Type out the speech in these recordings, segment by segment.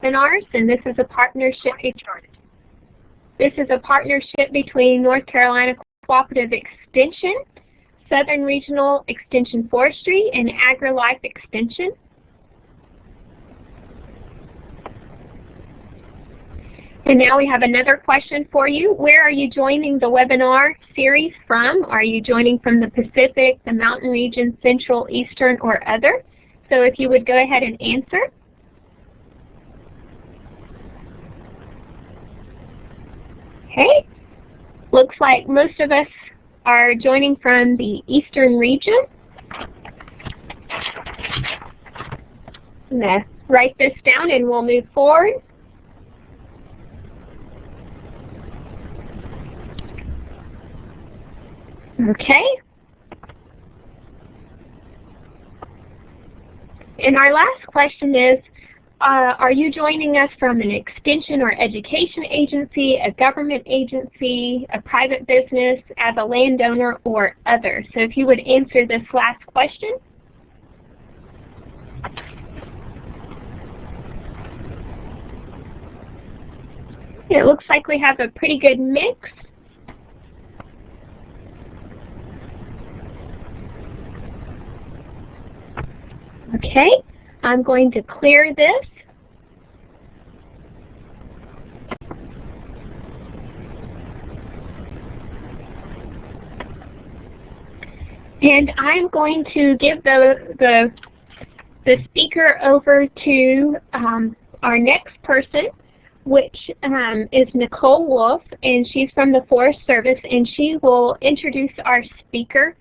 webinars, and this is a partnership. This is a partnership between North Carolina Cooperative Extension, Southern Regional Extension Forestry, and AgriLife Extension. And now we have another question for you. Where are you joining the webinar series from? Are you joining from the Pacific, the Mountain Region, Central, Eastern, or other? So if you would go ahead and answer. Okay. Looks like most of us are joining from the Eastern region. I'm going to write this down and we'll move forward. Okay. And our last question is, are you joining us from an extension or education agency, a government agency, a private business, as a landowner, or other? So if you would answer this last question. It looks like we have a pretty good mix. Okay, I'm going to clear this. And I'm going to give the speaker over to our next person, which is Nicole Wolf, and she's from the Forest Service, and she will introduce our speaker.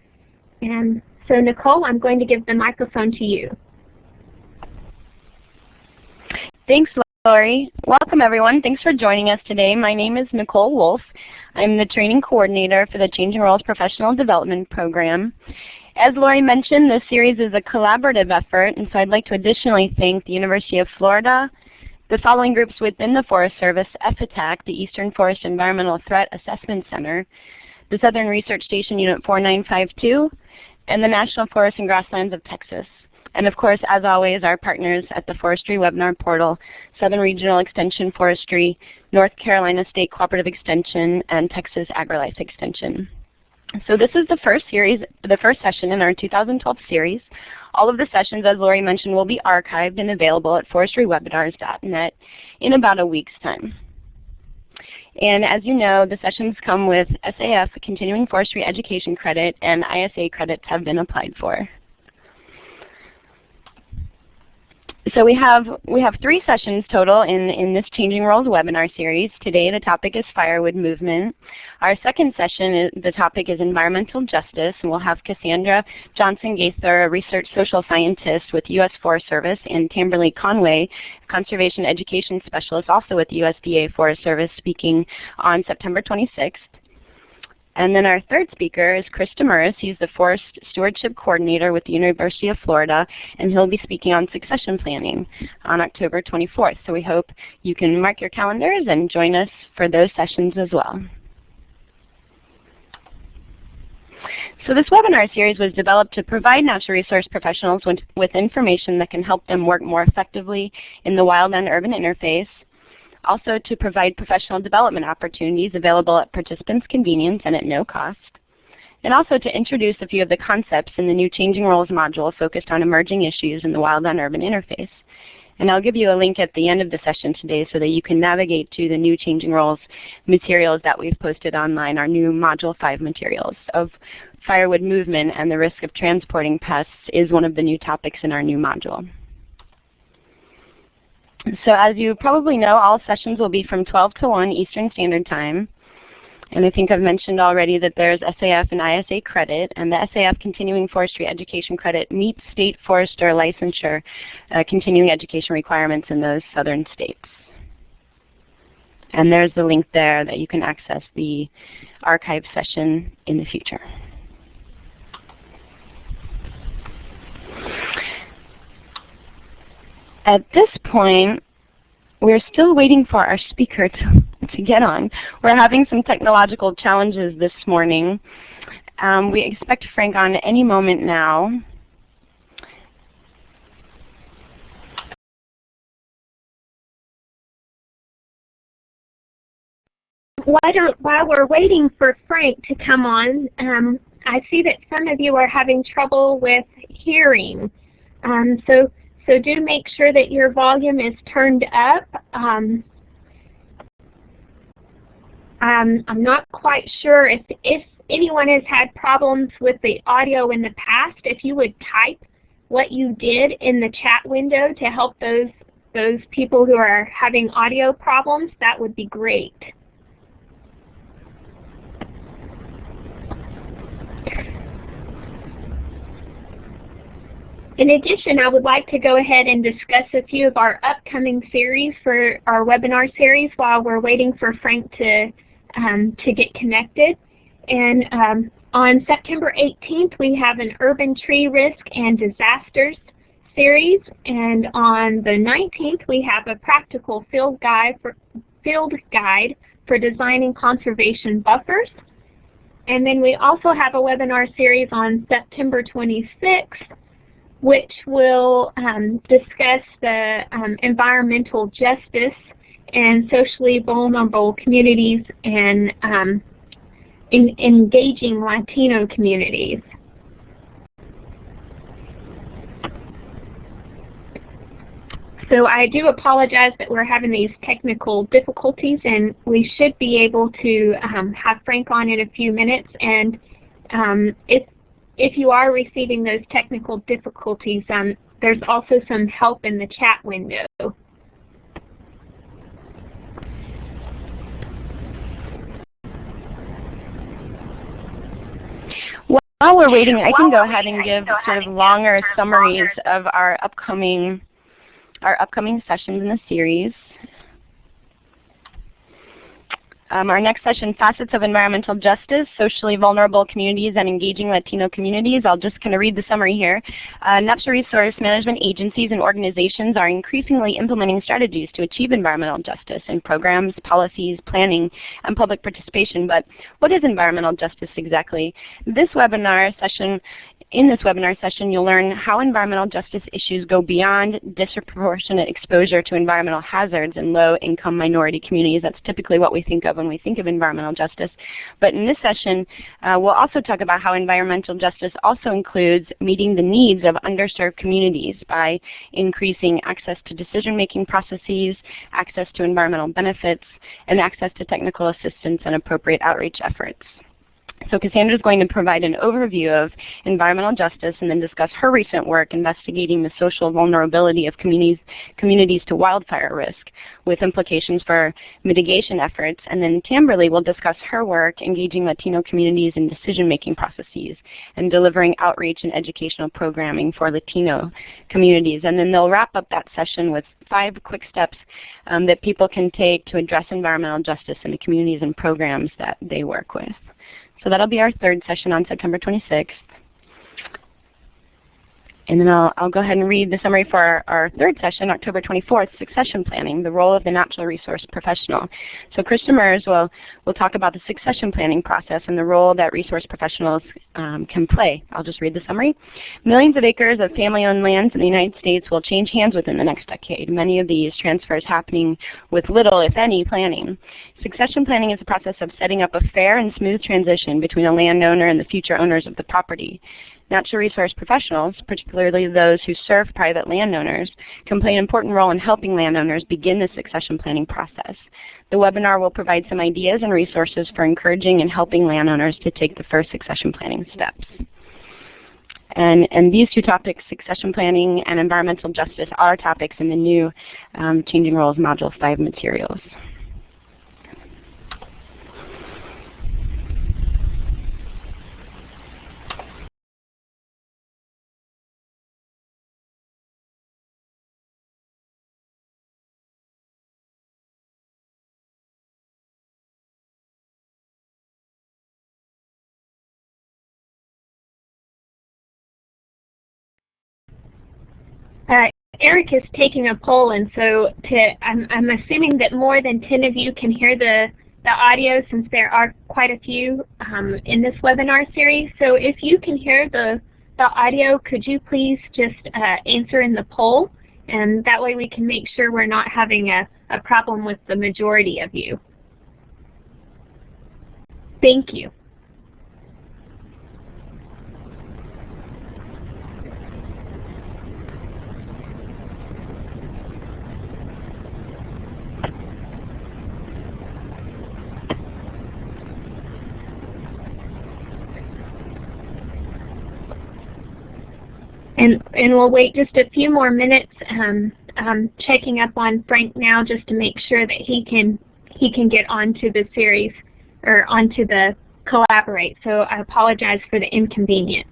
And so Nicole, I'm going to give the microphone to you. Thanks, Lori. Welcome, everyone. Thanks for joining us today. My name is Nicole Wolf. I'm the training coordinator for the Changing Roles Professional Development Program. As Lori mentioned, this series is a collaborative effort, and so I'd like to additionally thank the University of Florida, the following groups within the Forest Service: EFATAC, the Eastern Forest Environmental Threat Assessment Center, the Southern Research Station Unit 4952, and the National Forests and Grasslands of Texas. And of course, as always, our partners at the Forestry webinar portal, Southern Regional Extension Forestry, North Carolina State Cooperative Extension, and Texas AgriLife Extension. So this is the first session in our 2012 series. All of the sessions, as Lori mentioned, will be archived and available at forestrywebinars.net in about a week's time. And as you know, the sessions come with SAF, Continuing Forestry Education Credit, and ISA credits have been applied for. So we have 3 sessions total in this Changing Roles webinar series. Today the topic is Firewood Movement. Our second session, the topic is Environmental Justice, and we'll have Cassandra Johnson-Gaither, a research social scientist with U.S. Forest Service, and Tamberly Conway, Conservation Education Specialist, also with the USDA Forest Service, speaking on September 26th. And then our third speaker is Chris Demuris. He's the Forest Stewardship Coordinator with the University of Florida, and he'll be speaking on succession planning on October 24th. So we hope you can mark your calendars and join us for those sessions as well. So this webinar series was developed to provide natural resource professionals with information that can help them work more effectively in the wild and urban interface. Also to provide professional development opportunities available at participants' convenience and at no cost. And also to introduce a few of the concepts in the new Changing Roles module focused on emerging issues in the wild and urban interface. And I'll give you a link at the end of the session today so that you can navigate to the new Changing Roles materials that we've posted online, our new Module 5 materials of firewood movement and the risk of transporting pests is one of the new topics in our new module. So as you probably know, all sessions will be from 12 to 1 Eastern Standard Time. And I think I've mentioned already that there's SAF and ISA credit, and the SAF Continuing Forestry Education Credit meets state forester licensure continuing education requirements in those southern states. And there's the link there that you can access the archive session in the future. At this point, we're still waiting for our speaker to get on. We're having some technological challenges this morning. We expect Frank on any moment now. while we're waiting for Frank to come on, I see that some of you are having trouble with hearing. So do make sure that your volume is turned up. I'm not quite sure if anyone has had problems with the audio in the past. If you would type what you did in the chat window to help those people who are having audio problems, that would be great. In addition, I would like to go ahead and discuss a few of our upcoming series for our webinar series while we're waiting for Frank to get connected. And on September 18th, we have an Urban Tree Risk and Disasters series, and on the 19th, we have a practical field guide for designing conservation buffers. And then we also have a webinar series on September 26th, which will discuss the environmental justice and socially vulnerable communities and engaging Latino communities. So I do apologize that we're having these technical difficulties, and we should be able to have Frank on in a few minutes. And if you are receiving those technical difficulties, there's also some help in the chat window. While we're waiting, I can go ahead and give sort of longer summaries of our upcoming sessions in the series. Our next session, Facets of Environmental Justice, Socially Vulnerable Communities and Engaging Latino Communities. I'll just kind of read the summary here. Natural resource management agencies and organizations are increasingly implementing strategies to achieve environmental justice in programs, policies, planning, and public participation. But what is environmental justice exactly? In this webinar session, you'll learn how environmental justice issues go beyond disproportionate exposure to environmental hazards in low-income minority communities. That's typically what we think of when we think of environmental justice. But in this session, we'll also talk about how environmental justice also includes meeting the needs of underserved communities by increasing access to decision-making processes, access to environmental benefits, and access to technical assistance and appropriate outreach efforts. So Cassandra is going to provide an overview of environmental justice and then discuss her recent work investigating the social vulnerability of communities to wildfire risk with implications for mitigation efforts. And then Tamberly will discuss her work engaging Latino communities in decision-making processes and delivering outreach and educational programming for Latino communities. And then they'll wrap up that session with 5 quick steps that people can take to address environmental justice in the communities and programs that they work with. So that'll be our third session on September 26th. And then I'll go ahead and read the summary for our third session, October 24th, Succession Planning, the Role of the Natural Resource Professional. So Krista Mers will talk about the succession planning process and the role that resource professionals can play. I'll just read the summary. Millions of acres of family-owned lands in the United States will change hands within the next decade, many of these transfers happening with little, if any, planning. Succession planning is a process of setting up a fair and smooth transition between a landowner and the future owners of the property. Natural resource professionals, particularly those who serve private landowners, can play an important role in helping landowners begin the succession planning process. The webinar will provide some ideas and resources for encouraging and helping landowners to take the first succession planning steps. And these two topics, succession planning and environmental justice, are topics in the new Changing Roles Module 5 materials. Eric is taking a poll, and so I'm assuming that more than 10 of you can hear the audio, since there are quite a few in this webinar series. So if you can hear the audio, could you please just answer in the poll, and that way we can make sure we're not having a problem with the majority of you. Thank you. And we'll wait just a few more minutes. I'm checking up on Frank now just to make sure that he can get onto the series or onto the Collaborate. So I apologize for the inconvenience.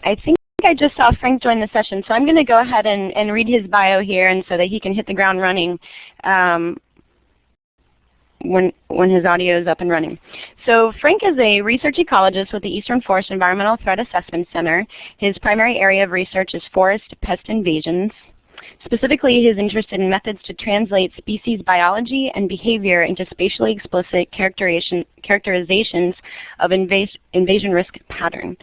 I think I just saw Frank join the session, so I'm going to go ahead and read his bio here, and so that he can hit the ground running when his audio is up and running. So Frank is a research ecologist with the Eastern Forest Environmental Threat Assessment Center. His primary area of research is forest pest invasions. Specifically, he is interested in methods to translate species biology and behavior into spatially explicit characterizations of invasion risk pattern.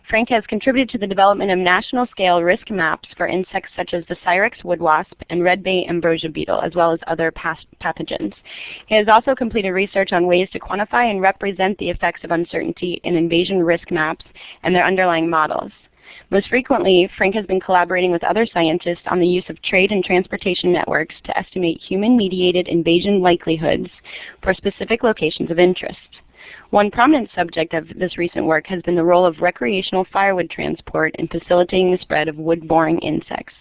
Frank has contributed to the development of national-scale risk maps for insects such as the Cyrex wood wasp and red-bay ambrosia beetle, as well as other pathogens. He has also completed research on ways to quantify and represent the effects of uncertainty in invasion risk maps and their underlying models. Most frequently, Frank has been collaborating with other scientists on the use of trade and transportation networks to estimate human-mediated invasion likelihoods for specific locations of interest. One prominent subject of this recent work has been the role of recreational firewood transport in facilitating the spread of wood-boring insects.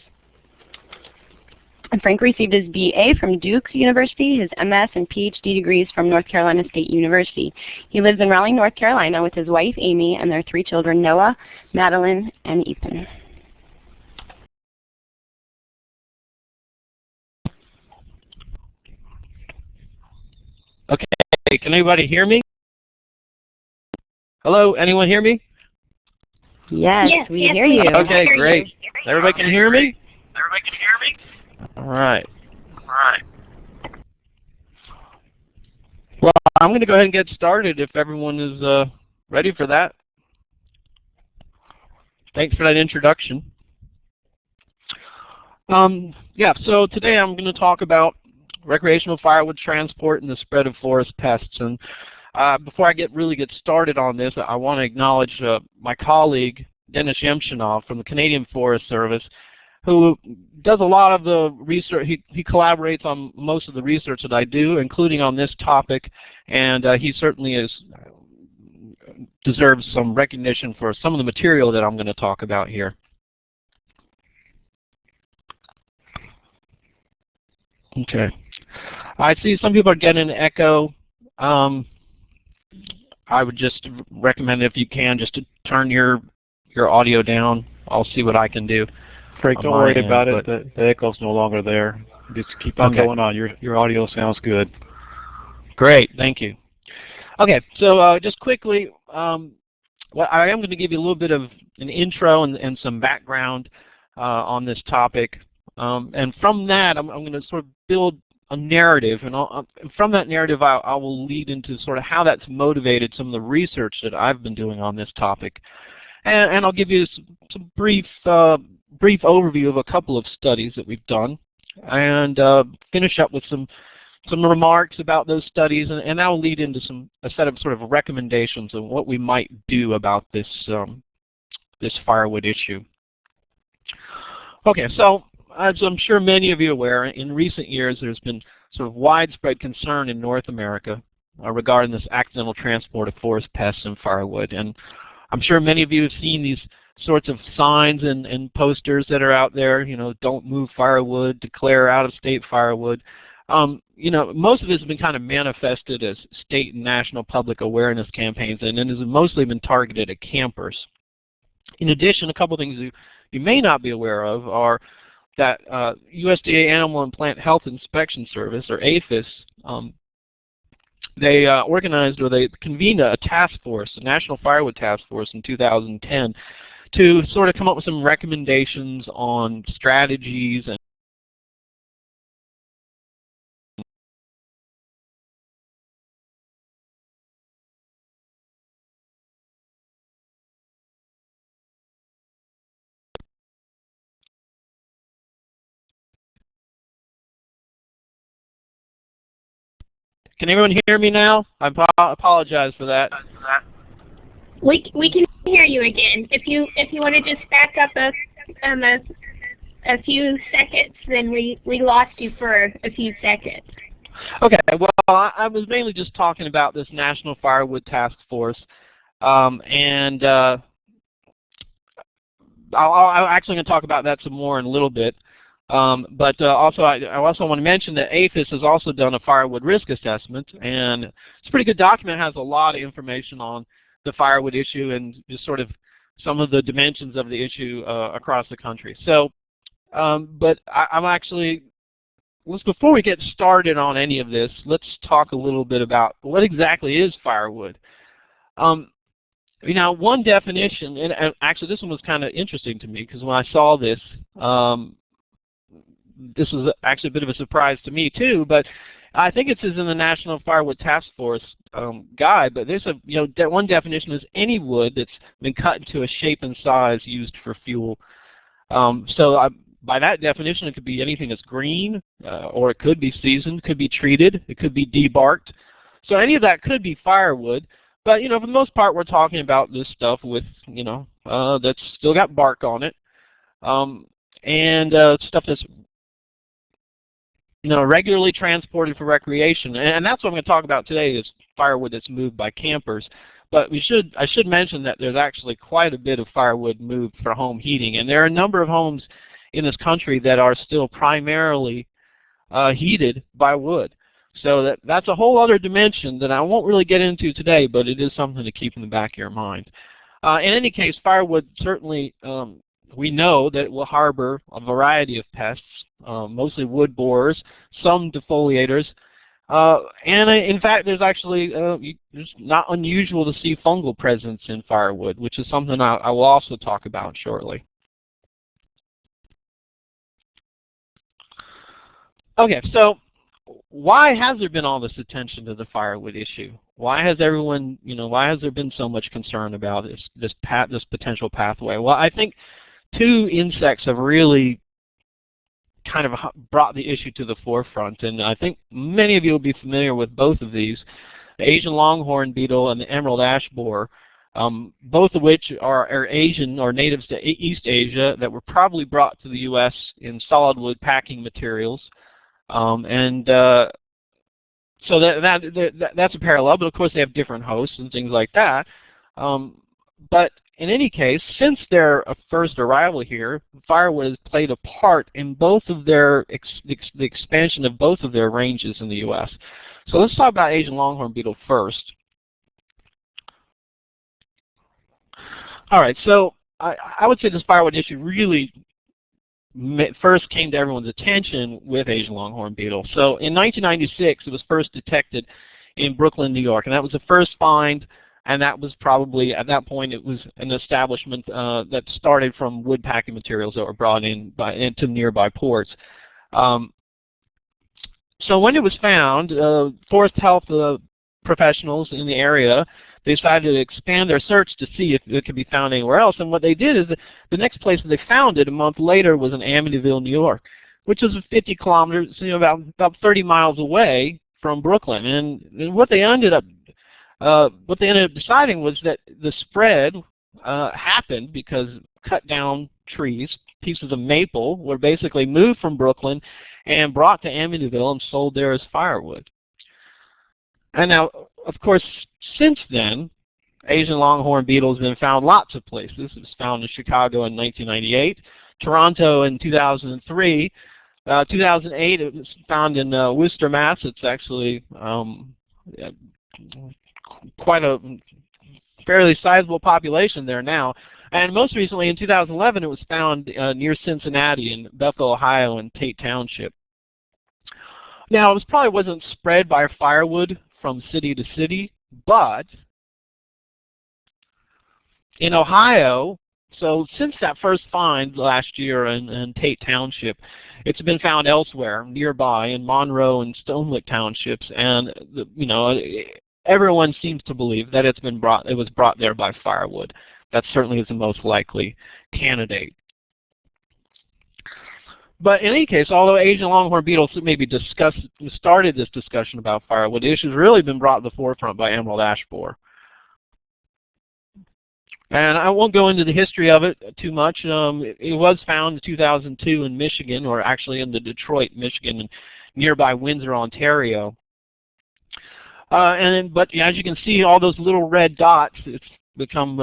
And Frank received his BA from Duke University, his MS and PhD degrees from North Carolina State University. He lives in Raleigh, North Carolina with his wife, Amy, and their 3 children, Noah, Madeline, and Ethan. Okay, can anybody hear me? Hello, anyone hear me? Yes, we hear you. Okay, great. Everybody can hear me? Everybody can hear me? All right. Well, I'm going to go ahead and get started if everyone is ready for that. Thanks for that introduction. Yeah, so today I'm going to talk about recreational firewood transport and the spread of forest pests. And before I really get started on this, I want to acknowledge my colleague, Dennis Yemchinov from the Canadian Forest Service, who does a lot of the research. He collaborates on most of the research that I do, including on this topic, and he certainly deserves some recognition for some of the material that I'm going to talk about here. Okay. I see some people are getting an echo. I would just recommend, if you can, just to turn your audio down. I'll see what I can do. Frank, don't worry about it. The echo's no longer there. Just keep on going on. Your audio sounds good. Great, thank you. Okay, so just quickly, well, I am going to give you a little bit of an intro and some background on this topic. And from that, I'm going to sort of build a narrative, and from that narrative I will lead into sort of how that's motivated some of the research that I've been doing on this topic. And I'll give you some brief overview of a couple of studies that we've done, and finish up with some remarks about those studies, and that will lead into a set of sort of recommendations of what we might do about this this firewood issue. Okay, so as I'm sure many of you are aware, in recent years there's been sort of widespread concern in North America regarding this accidental transport of forest pests and firewood. And I'm sure many of you have seen these sorts of signs and posters that are out there, you know, don't move firewood, declare out-of-state firewood. You know, most of this has been kind of manifested as state and national public awareness campaigns, and it has mostly been targeted at campers. In addition, a couple of things you may not be aware of are that USDA Animal and Plant Health Inspection Service, or APHIS, they organized, or they convened a task force, a National Firewood Task Force in 2010, to sort of come up with some recommendations on strategies and Can everyone hear me now? I apologize for that. We can hear you again. If you want to just back up a few seconds, then we lost you for a few seconds. Okay. Well, I was mainly just talking about this National Firewood Task Force, and I'm actually going to talk about that some more in a little bit. But also, I also want to mention that APHIS has also done a firewood risk assessment, and it's a pretty good document. It has a lot of information on the firewood issue and just sort of some of the dimensions of the issue across the country. So, but I'm actually, before we get started on any of this, let's talk a little bit about what exactly is firewood. Now, one definition, and actually this one was kind of interesting to me, because when I saw this, this was actually a bit of a surprise to me too, but I think it says in the National Firewood Task Force guide, but there's one definition is any wood that's been cut into a shape and size used for fuel. By that definition, it could be anything that's green, or it could be seasoned, could be treated, it could be debarked. So any of that could be firewood, but for the most part, we're talking about this stuff with that's still got bark on it, and stuff that's regularly transported for recreation, and that's what I'm going to talk about today, is firewood that's moved by campers. But I should mention that there's actually quite a bit of firewood moved for home heating, and there are a number of homes in this country that are still primarily heated by wood. So that's a whole other dimension that I won't really get into today, but it is something to keep in the back of your mind. In any case, firewood certainly, we know that it will harbor a variety of pests, mostly wood borers, some defoliators, and in fact, there's actually it's not unusual to see fungal presence in firewood, which is something I will also talk about shortly. Okay, so why has there been all this attention to the firewood issue? Why has everyone, why has there been so much concern about this potential pathway? Well, I think two insects have really kind of brought the issue to the forefront, and I think many of you will be familiar with both of these, the Asian longhorn beetle and the emerald ash borer, both of which are Asian or natives to East Asia that were probably brought to the U.S. in solid wood packing materials. So that's a parallel, but of course they have different hosts and things like that. But in any case, since their first arrival here, firewood has played a part in both of their the expansion of both of their ranges in the U.S. So let's talk about Asian longhorn beetle first. All right, so I would say this firewood issue really first came to everyone's attention with Asian longhorn beetle. So in 1996, it was first detected in Brooklyn, New York, and that was the first find. And that was probably, at that point, it was an establishment that started from wood packing materials that were brought in into nearby ports. So when it was found, forest health professionals in the area, they decided to expand their search to see if it could be found anywhere else. And what they did is the next place that they found it a month later was in Amityville, New York, which is 50 kilometers, about 30 miles away from Brooklyn. And what they ended up deciding was that the spread happened because cut down trees, pieces of maple, were basically moved from Brooklyn and brought to Amityville and sold there as firewood. And now, of course, since then, Asian longhorn beetle has been found lots of places. It was found in Chicago in 1998, Toronto in 2003, 2008 it was found in Worcester, Mass. It's actually quite a fairly sizable population there now. And most recently, in 2011, it was found near Cincinnati in Bethel, Ohio, and Tate Township. Now, it probably wasn't spread by firewood from city to city, but in Ohio, so since that first find last year in Tate Township, it's been found elsewhere nearby in Monroe and Stone Lick townships, and everyone seems to believe that it was brought there by firewood. That certainly is the most likely candidate. But in any case, although Asian longhorn beetles maybe started this discussion about firewood, the issue has really been brought to the forefront by emerald ash borer. And I won't go into the history of it too much. It was found in 2002 in Michigan, or actually in the Detroit, Michigan, and nearby Windsor, Ontario. But as you can see, all those little red dots, it's become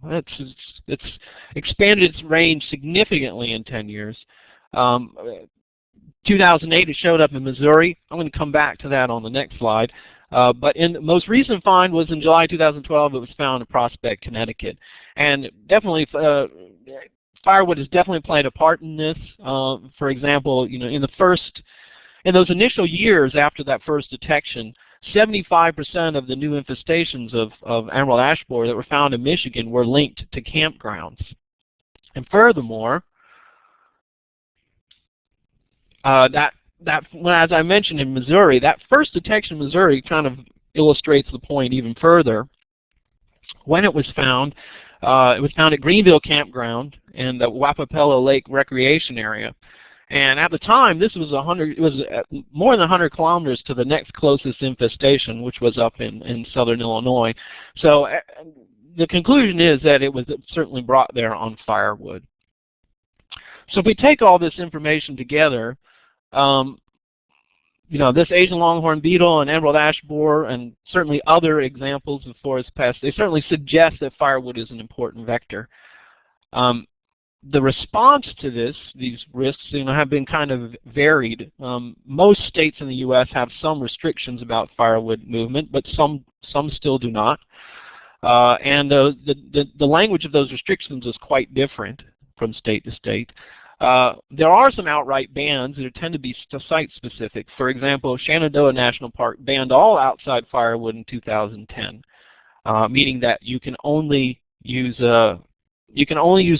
it's expanded its range significantly in 10 years. 2008, it showed up in Missouri. I'm going to come back to that on the next slide. But the most recent find was in July 2012. It was found in Prospect, Connecticut. And definitely, firewood has definitely played a part in this. For example, in those initial years after that first detection, 75% of the new infestations of emerald ash borer that were found in Michigan were linked to campgrounds. And furthermore, as I mentioned in Missouri, that first detection in Missouri kind of illustrates the point even further. When it was found at Greenville Campground in the Wapapello Lake Recreation Area. And at the time, this was more than 100 kilometers to the next closest infestation, which was up in southern Illinois. So the conclusion is that it was certainly brought there on firewood. So if we take all this information together, this Asian longhorn beetle and emerald ash borer and certainly other examples of forest pests, they certainly suggest that firewood is an important vector. The response to these risks, have been kind of varied. Most states in the U.S. have some restrictions about firewood movement, but some still do not. And the language of those restrictions is quite different from state to state. There are some outright bans that tend to be site-specific. For example, Shenandoah National Park banned all outside firewood in 2010, meaning that you can only use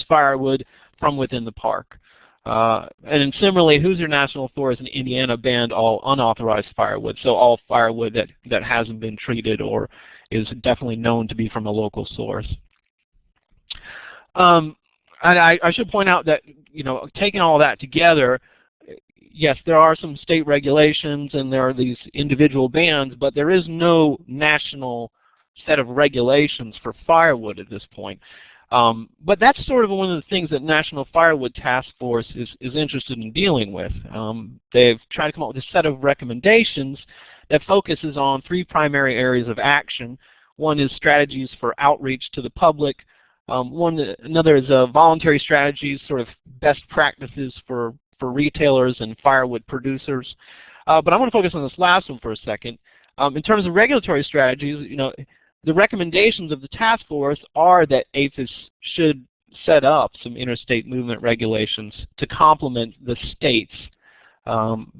firewood from within the park. And similarly, Hoosier National Forest in Indiana banned all unauthorized firewood, so all firewood that hasn't been treated or is definitely known to be from a local source. And I should point out that, taking all that together, yes, there are some state regulations and there are these individual bans, but there is no national set of regulations for firewood at this point. But that's sort of one of the things that National Firewood Task Force is interested in dealing with. They've tried to come up with a set of recommendations that focuses on 3 primary areas of action. One is strategies for outreach to the public. Another is voluntary strategies, sort of best practices for retailers and firewood producers. But I want to focus on this last one for a second. In terms of regulatory strategies, the recommendations of the task force are that APHIS should set up some interstate movement regulations to complement the states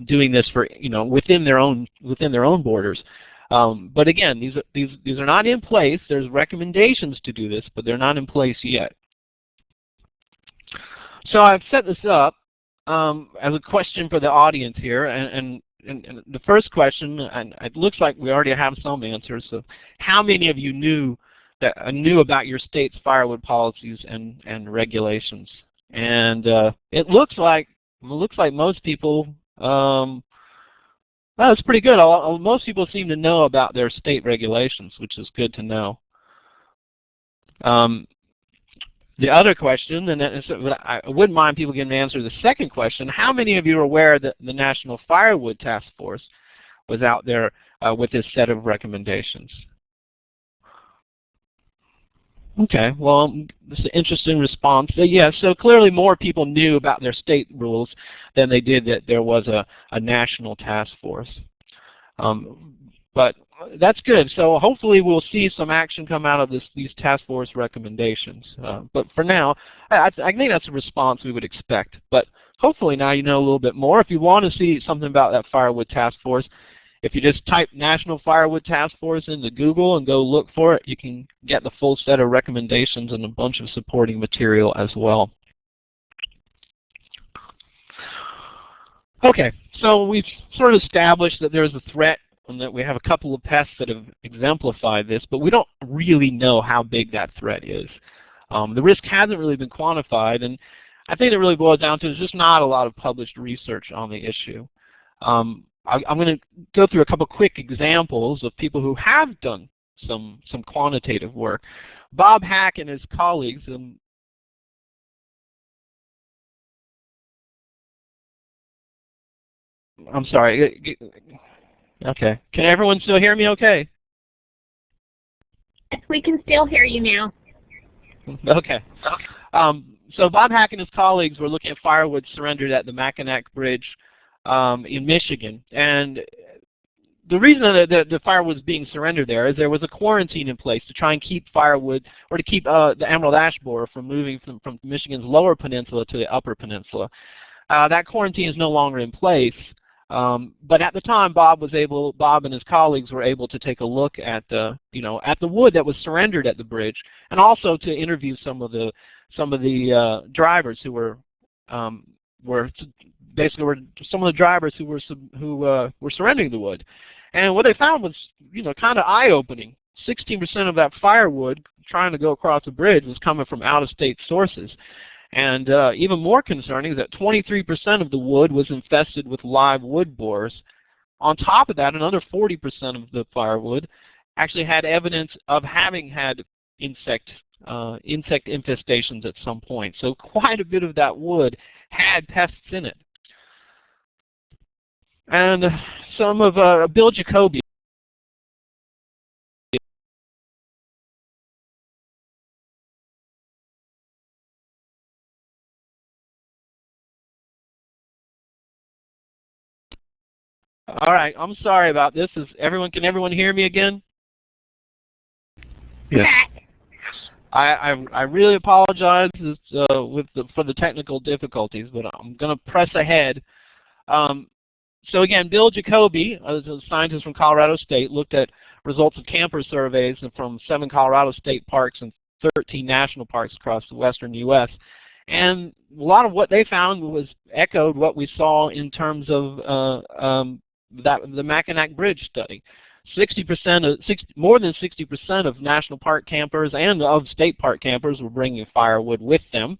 doing this for within their own borders. But again, these are not in place. There's recommendations to do this, but they're not in place yet. So I've set this up as a question for the audience here, and the first question, and it looks like we already have some answers. So, how many of you knew about your state's firewood policies and regulations? And it looks like most people. Well, that's pretty good. Most people seem to know about their state regulations, which is good to know. The other question, and I wouldn't mind people getting an answer to the second question, how many of you are aware that the National Firewood Task Force was out there with this set of recommendations? Okay, well, this is an interesting response. Yeah, so clearly more people knew about their state rules than they did that there was a national task force. But that's good. So hopefully we'll see some action come out of these task force recommendations. But for now, I think that's a response we would expect. But hopefully now you know a little bit more. If you want to see something about that Firewood Task Force, if you just type National Firewood Task Force into Google and go look for it, you can get the full set of recommendations and a bunch of supporting material as well. Okay, so we've sort of established that there's a threat and that we have a couple of pests that have exemplified this, but we don't really know how big that threat is. The risk hasn't really been quantified, and I think it really boils down to there's just not a lot of published research on the issue. I'm going to go through a couple quick examples of people who have done some quantitative work. Bob Hack and his colleagues, I'm sorry. Okay. Can everyone still hear me okay? We can still hear you now. Okay. So Bob Hack and his colleagues were looking at firewood surrendered at the Mackinac Bridge in Michigan. And the reason that the firewood was being surrendered there is there was a quarantine in place to try and keep firewood, or to keep the emerald ash borer from moving from Michigan's lower peninsula to the upper peninsula. That quarantine is no longer in place. But at the time, Bob and his colleagues were able to take a look at the wood that was surrendered at the bridge, and also to interview some of the drivers who were surrendering the wood. And what they found was kind of eye-opening. 16% of that firewood trying to go across the bridge was coming from out-of-state sources. And even more concerning is that 23% of the wood was infested with live wood borers. On top of that, another 40% of the firewood actually had evidence of having had insect infestations at some point. So quite a bit of that wood had pests in it. And some of Bill Jacoby, all right, I'm sorry about this. Can everyone hear me again? Yes. I really apologize for the technical difficulties, but I'm going to press ahead. So again, Bill Jacoby, a scientist from Colorado State, looked at results of camper surveys from 7 Colorado state parks and 13 national parks across the western U.S. And a lot of what they found was echoed what we saw in terms of the Mackinac Bridge study. More than 60% of national park campers and of state park campers were bringing firewood with them.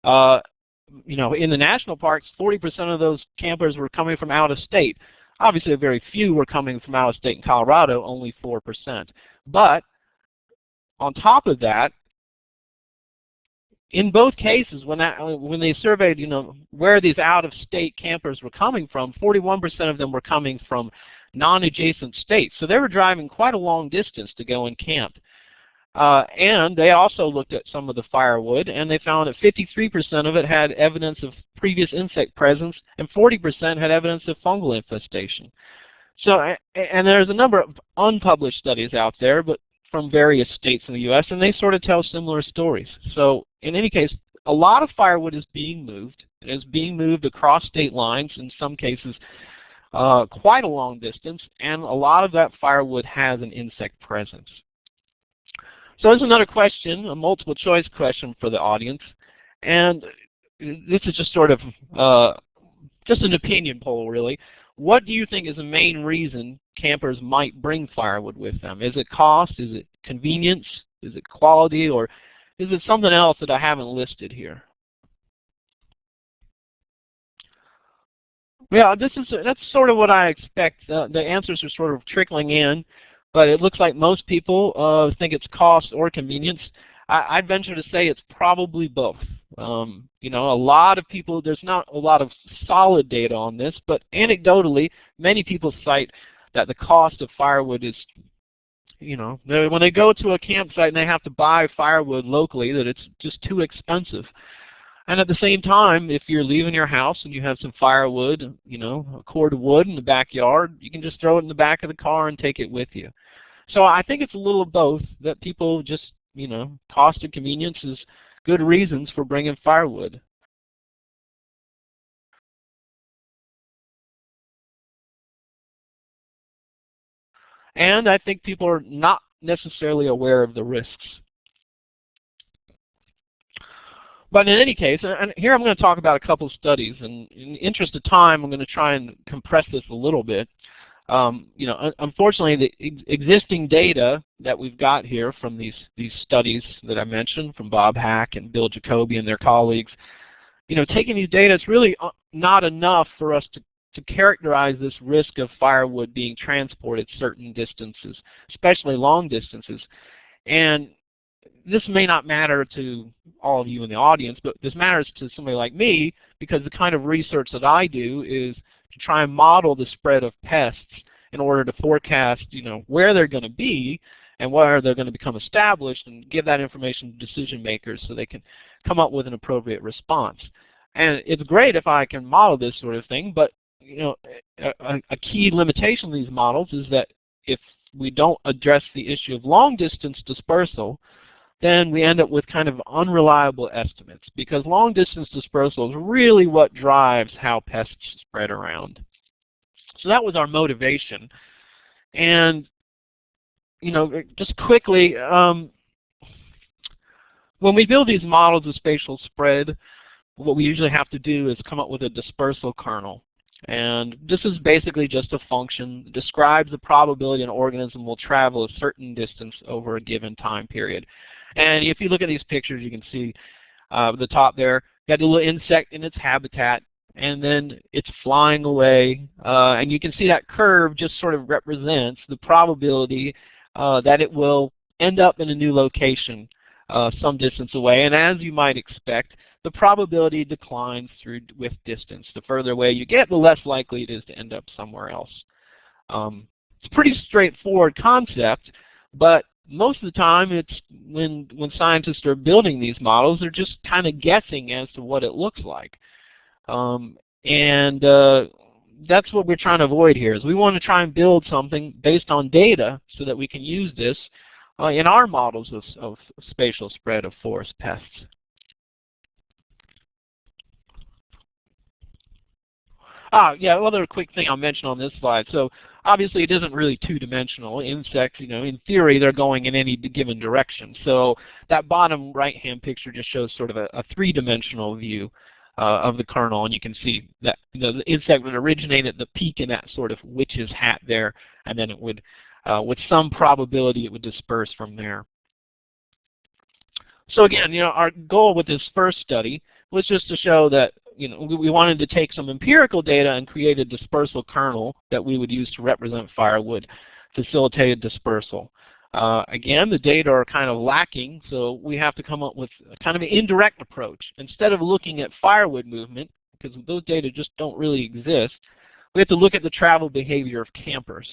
In the national parks, 40% of those campers were coming from out of state. Obviously, very few were coming from out of state in Colorado, only 4%. But on top of that, in both cases, when they surveyed, where these out-of-state campers were coming from, 41% of them were coming from non-adjacent states. So they were driving quite a long distance to go and camp. And they also looked at some of the firewood, and they found that 53% of it had evidence of previous insect presence, and 40% had evidence of fungal infestation. So, and there's a number of unpublished studies out there, but from various states in the U.S., and they sort of tell similar stories. So, in any case, a lot of firewood is being moved. It is being moved across state lines, in some cases quite a long distance, and a lot of that firewood has an insect presence. So there's another question, a multiple choice question for the audience, and this is just sort of just an opinion poll, really. What do you think is the main reason campers might bring firewood with them? Is it cost? Is it convenience? Is it quality? Or is it something else that I haven't listed here? Yeah, that's sort of what I expect. The answers are sort of trickling in. But it looks like most people think it's cost or convenience. I'd venture to say it's probably both. A lot of people, there's not a lot of solid data on this, but anecdotally, many people cite that the cost of firewood is, when they go to a campsite and they have to buy firewood locally, that it's just too expensive. And at the same time, if you're leaving your house and you have some firewood, a cord of wood in the backyard, you can just throw it in the back of the car and take it with you. So I think it's a little of both, that people just, cost and convenience is good reasons for bringing firewood. And I think people are not necessarily aware of the risks. But in any case, and here I'm going to talk about a couple of studies, and in the interest of time, I'm going to try and compress this a little bit. Unfortunately, the existing data that we've got here from these studies that I mentioned, from Bob Hack and Bill Jacoby and their colleagues, taking these data, it's really not enough for us to characterize this risk of firewood being transported certain distances, especially long distances. And this may not matter to all of you in the audience, but this matters to somebody like me, because the kind of research that I do is to try and model the spread of pests in order to forecast, where they're going to be and where they're going to become established, and give that information to decision makers so they can come up with an appropriate response. And it's great if I can model this sort of thing, but a key limitation of these models is that if we don't address the issue of long distance dispersal, then we end up with kind of unreliable estimates, because long distance dispersal is really what drives how pests spread around. So that was our motivation. And just quickly, when we build these models of spatial spread, what we usually have to do is come up with a dispersal kernel. And this is basically just a function that describes the probability an organism will travel a certain distance over a given time period. And if you look at these pictures, you can see the top there, got a little insect in its habitat, and then it's flying away. And you can see that curve just sort of represents the probability that it will end up in a new location some distance away. And as you might expect, the probability declines with distance. The further away you get, the less likely it is to end up somewhere else. It's a pretty straightforward concept, but most of the time, it's when scientists are building these models, they're just kind of guessing as to what it looks like. That's what we're trying to avoid here, is we want to try and build something based on data so that we can use this in our models of spatial spread of forest pests. Yeah, another quick thing I'll mention on this slide. So obviously it isn't really two-dimensional. Insects, in theory, they're going in any given direction. So that bottom right-hand picture just shows sort of a three-dimensional view of the kernel, and you can see that the insect would originate at the peak in that sort of witch's hat there, and then it would, with some probability, it would disperse from there. So again, our goal with this first study was just to show that we wanted to take some empirical data and create a dispersal kernel that we would use to represent firewood, facilitated dispersal. Again, the data are kind of lacking, so we have to come up with kind of an indirect approach. Instead of looking at firewood movement, because those data just don't really exist, we have to look at the travel behavior of campers.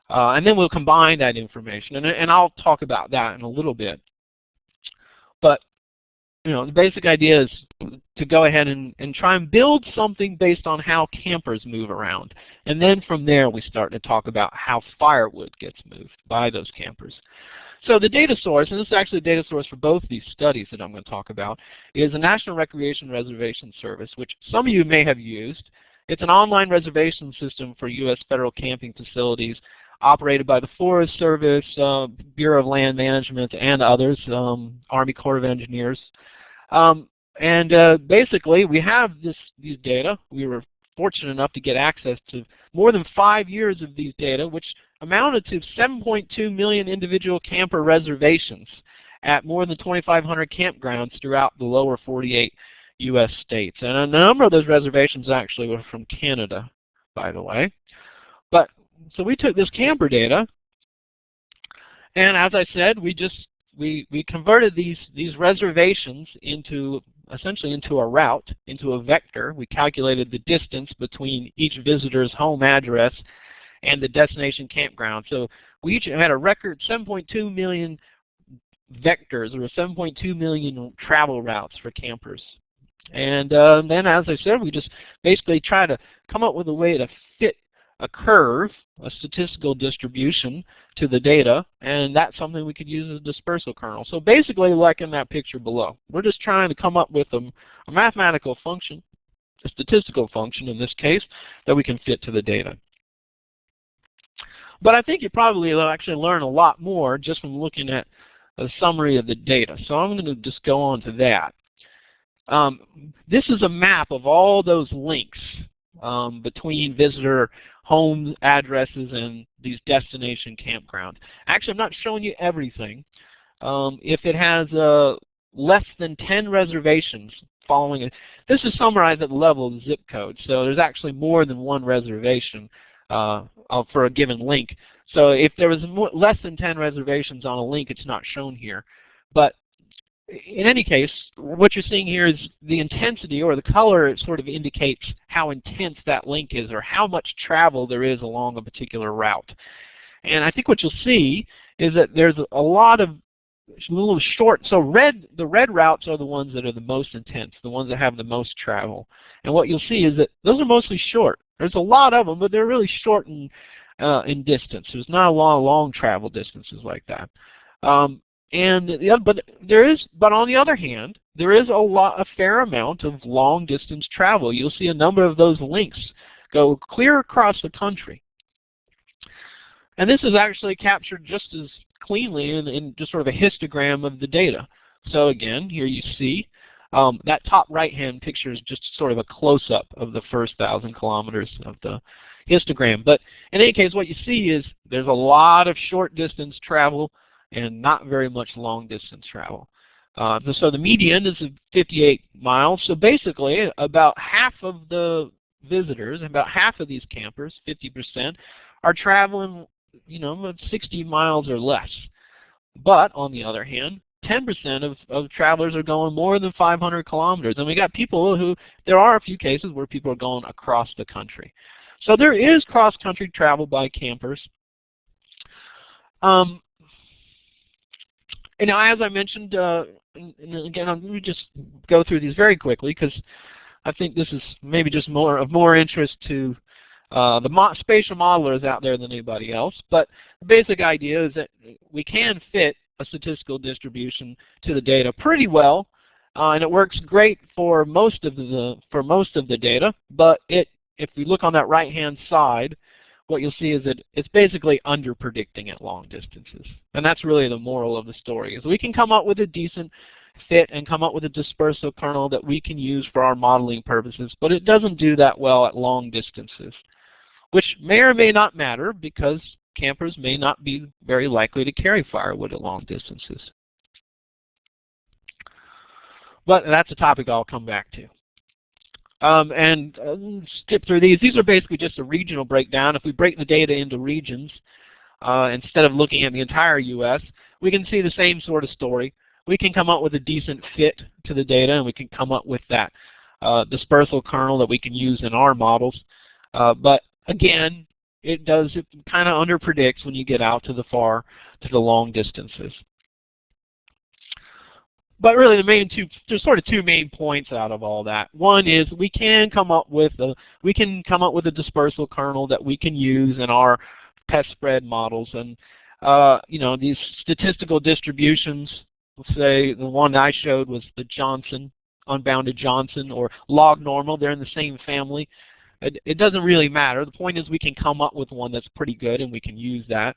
And then we'll combine that information, and I'll talk about that in a little bit. But the basic idea is to go ahead and try and build something based on how campers move around. And then from there we start to talk about how firewood gets moved by those campers. So the data source, and this is actually a data source for both these studies that I'm going to talk about, is the National Recreation Reservation Service, which some of you may have used. It's an online reservation system for U.S. federal camping facilities operated by the Forest Service, Bureau of Land Management, and others, Army Corps of Engineers. Basically, we have these data. We were fortunate enough to get access to more than 5 years of these data, which amounted to 7.2 million individual camper reservations at more than 2,500 campgrounds throughout the lower 48 U.S. states. And a number of those reservations actually were from Canada, by the way. So we took this camper data, and as I said, we converted these reservations essentially into a route, into a vector. We calculated the distance between each visitor's home address and the destination campground. So we each had a record 7.2 million vectors, or 7.2 million travel routes for campers And then, as I said, we just basically try to come up with a way to fit a curve, a statistical distribution, to the data, and that's something we could use as a dispersal kernel. So basically, like in that picture below, we're just trying to come up with a mathematical function, a statistical function in this case, that we can fit to the data. But I think you probably will actually learn a lot more just from looking at a summary of the data. So I'm going to just go on to that. This is a map of all those links between visitor home addresses and these destination campgrounds. Actually, I'm not showing you everything. If it has less than 10 reservations following it, this is summarized at the level of the zip code. So there's actually more than one reservation for a given link. So if there was less than 10 reservations on a link, it's not shown here. But in any case, what you're seeing here is the intensity, or the color. It sort of indicates how intense that link is, or how much travel there is along a particular route. And I think what you'll see is that there's a lot of little short, so the red routes are the ones that are the most intense, the ones that have the most travel. And what you'll see is that those are mostly short. There's a lot of them, but they're really short in distance. There's not a lot of long travel distances like that. But on the other hand, there is a fair amount of long distance travel. You'll see a number of those links go clear across the country. And this is actually captured just as cleanly in just sort of a histogram of the data. So again, here you see that top right-hand picture is just sort of a close-up of the first 1,000 kilometers of the histogram. But in any case, what you see is there's a lot of short distance travel and not very much long distance travel. So the median is 58 miles. So basically, about half of the visitors, about half of these campers, 50%, are traveling, 60 miles or less. But on the other hand, 10% of travelers are going more than 500 kilometers. And we got people there are a few cases where people are going across the country. So there is cross-country travel by campers. And as I mentioned, and again, let me just go through these very quickly because I think this is maybe just of more interest to the spatial modelers out there than anybody else. But the basic idea is that we can fit a statistical distribution to the data pretty well, and it works great for most of the data. But if we look on that right-hand side, what you'll see is that it's basically under-predicting at long distances. And that's really the moral of the story, is we can come up with a decent fit and come up with a dispersal kernel that we can use for our modeling purposes, but it doesn't do that well at long distances, which may or may not matter because campers may not be very likely to carry firewood at long distances. But that's a topic I'll come back to. Skip through these. These are basically just a regional breakdown. If we break the data into regions, instead of looking at the entire U.S., we can see the same sort of story. We can come up with a decent fit to the data, and we can come up with that dispersal kernel that we can use in our models. But again, it kind of underpredicts when you get out to the long distances. But really, there's sort of two main points out of all that. One is we can come up with a dispersal kernel that we can use in our pest spread models, and these statistical distributions. Let's say the one I showed was the Johnson, unbounded Johnson, or log normal. They're in the same family. It doesn't really matter. The point is we can come up with one that's pretty good, and we can use that.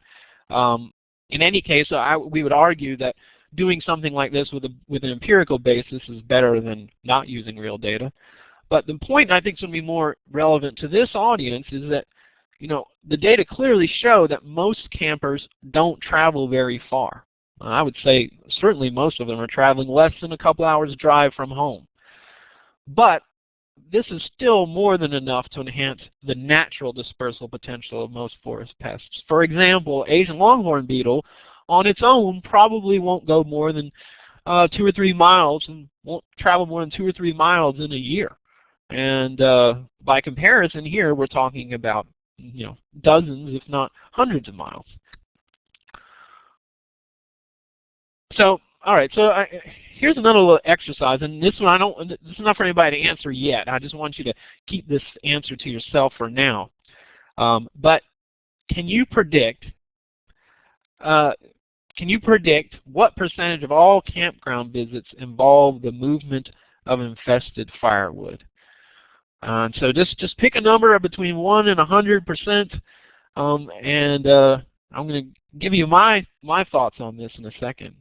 In any case, we would argue that doing something like this with an empirical basis is better than not using real data. But the point I think is going to be more relevant to this audience is that the data clearly show that most campers don't travel very far. I would say certainly most of them are traveling less than a couple hours drive from home. But this is still more than enough to enhance the natural dispersal potential of most forest pests. For example, Asian longhorn beetle on its own probably won't go more than 2 or 3 miles, and won't travel more than 2 or 3 miles in a year. And by comparison here, we're talking about dozens, if not hundreds of miles. So all right, so here's another little exercise, and this one this is not for anybody to answer yet. I just want you to keep this answer to yourself for now. But can you predict what percentage of all campground visits involve the movement of infested firewood? So just pick a number between 1 and 100%, and I'm going to give you my thoughts on this in a second.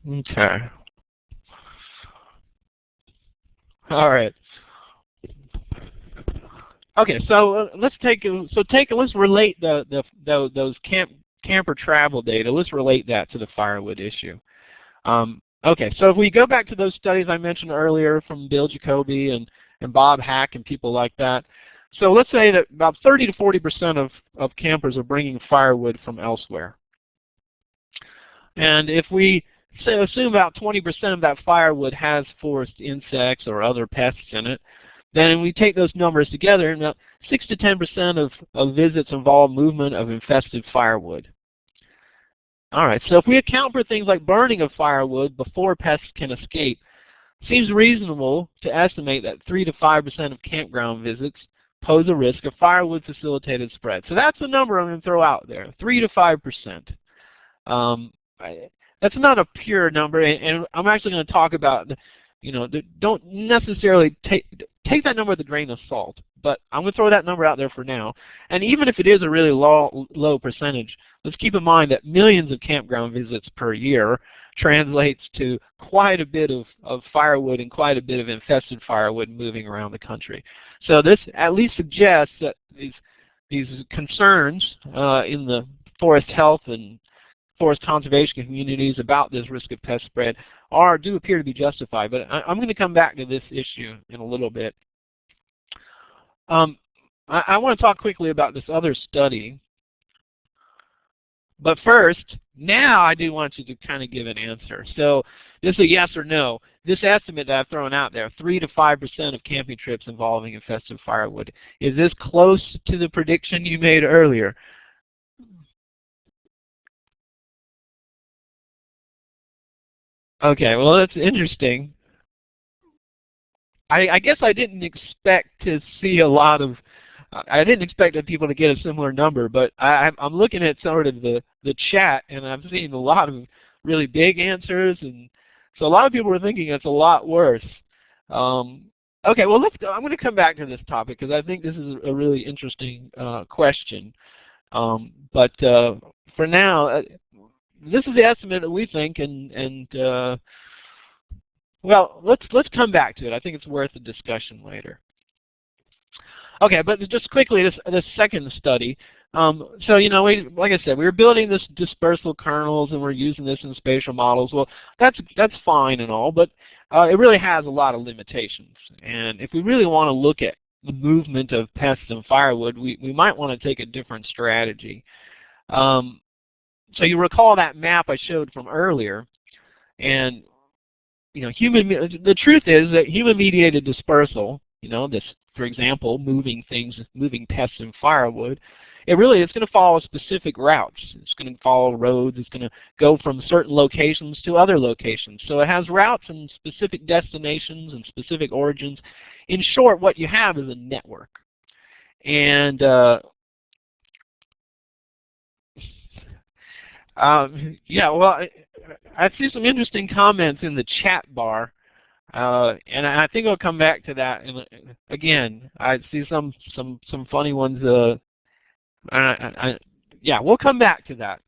Okay. All right. Okay, so let's relate those camper travel data. Let's relate that to the firewood issue. Okay, so if we go back to those studies I mentioned earlier from Bill Jacoby and Bob Hack and people like that. So let's say that about 30 to 40% of campers are bringing firewood from elsewhere. And if we assume about 20% of that firewood has forest insects or other pests in it, then we take those numbers together, and about 6 to 10% of visits involve movement of infested firewood. All right, so if we account for things like burning of firewood before pests can escape, it seems reasonable to estimate that 3 to 5% of campground visits pose a risk of firewood-facilitated spread. So that's the number I'm going to throw out there, 3 to 5%. That's not a pure number, and I'm actually going to talk about, don't necessarily take that number with a grain of salt, but I'm going to throw that number out there for now. And even if it is a really low percentage, let's keep in mind that millions of campground visits per year translates to quite a bit of firewood and quite a bit of infested firewood moving around the country. So this at least suggests that these concerns in the forest health and forest conservation communities about this risk of pest spread do appear to be justified. But I'm going to come back to this issue in a little bit. I want to talk quickly about this other study. But first, now I do want you to kind of give an answer. So this is a yes or no. This estimate that I've thrown out there, 3 to 5% of camping trips involving infested firewood, is this close to the prediction you made earlier? Okay, well, that's interesting. I guess I didn't expect to see a lot of, I didn't expect people to get a similar number, but I'm looking at sort of the chat, and I'm seeing a lot of really big answers, and so a lot of people are thinking it's a lot worse. Okay, well, I'm going to come back to this topic because I think this is a really interesting question. But for now, this is the estimate that we think, and well, let's come back to it. I think it's worth a discussion later. Okay, but just quickly, this second study. So like I said, we were building this dispersal kernels, and we're using this in spatial models. Well, that's fine and all, but it really has a lot of limitations. And if we really want to look at the movement of pests and firewood, we might want to take a different strategy. So you recall that map I showed from earlier, and the truth is that human-mediated dispersal, this, for example, moving pests and firewood, it's going to follow specific routes. It's going to follow roads. It's going to go from certain locations to other locations. So it has routes and specific destinations and specific origins. In short, what you have is a network. And yeah, well, I see some interesting comments in the chat bar, and I think I'll come back to that. And again, I see some funny ones. Yeah, we'll come back to that.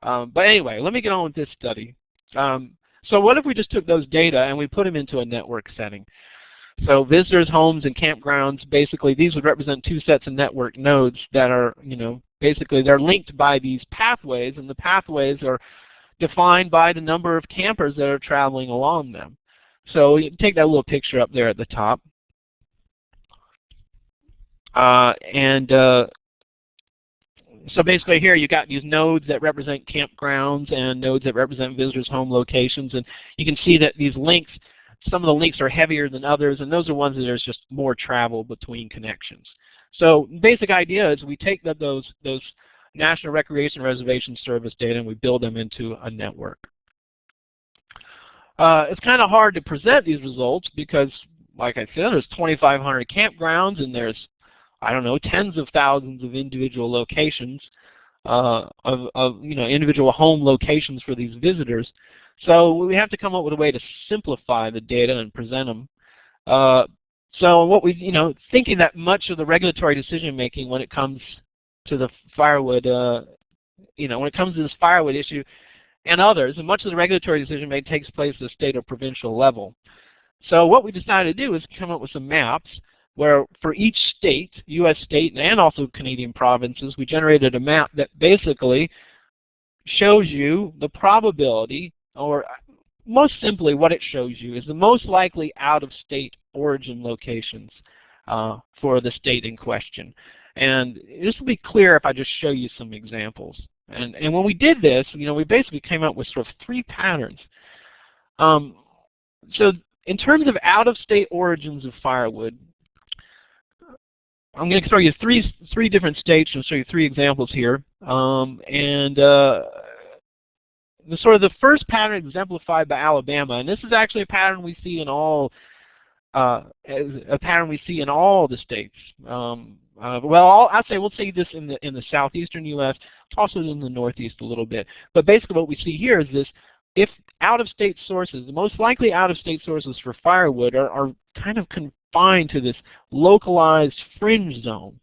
But anyway, let me get on with this study. So what if we just took those data and we put them into a network setting? So visitors, homes, and campgrounds, basically these would represent two sets of network nodes that are, basically they're linked by these pathways, and the pathways are defined by the number of campers that are traveling along them. So you take that little picture up there at the top. So basically here you got these nodes that represent campgrounds and nodes that represent visitors' home locations, and you can see that these links, some of the links are heavier than others, and those are ones that there's just more travel between connections. So basic idea is we take those National Recreation Reservation Service data and we build them into a network. It's kind of hard to present these results because, like I said, there's 2,500 campgrounds and there's, I don't know, tens of thousands of individual locations, individual home locations for these visitors. So we have to come up with a way to simplify the data and present them. So what we, thinking that much of the regulatory decision making when it comes to the firewood, when it comes to this firewood issue and others, and much of the regulatory decision making takes place at the state or provincial level. So what we decided to do is come up with some maps where for each state, U.S. state and also Canadian provinces, we generated a map that basically shows you the probability, or most simply what it shows you is the most likely out-of-state origin locations for the state in question. And this will be clear if I just show you some examples. And when we did this, we basically came up with sort of 3 patterns. So in terms of out-of-state origins of firewood, I'm going to show you three different states and show you 3 examples here. The first pattern exemplified by Alabama, and this is actually a pattern we see in all the states. I'll say we'll see this in the southeastern U.S., also in the northeast a little bit. But basically, what we see here is this: if out-of-state sources, the most likely out-of-state sources for firewood are kind of confined to this localized fringe zone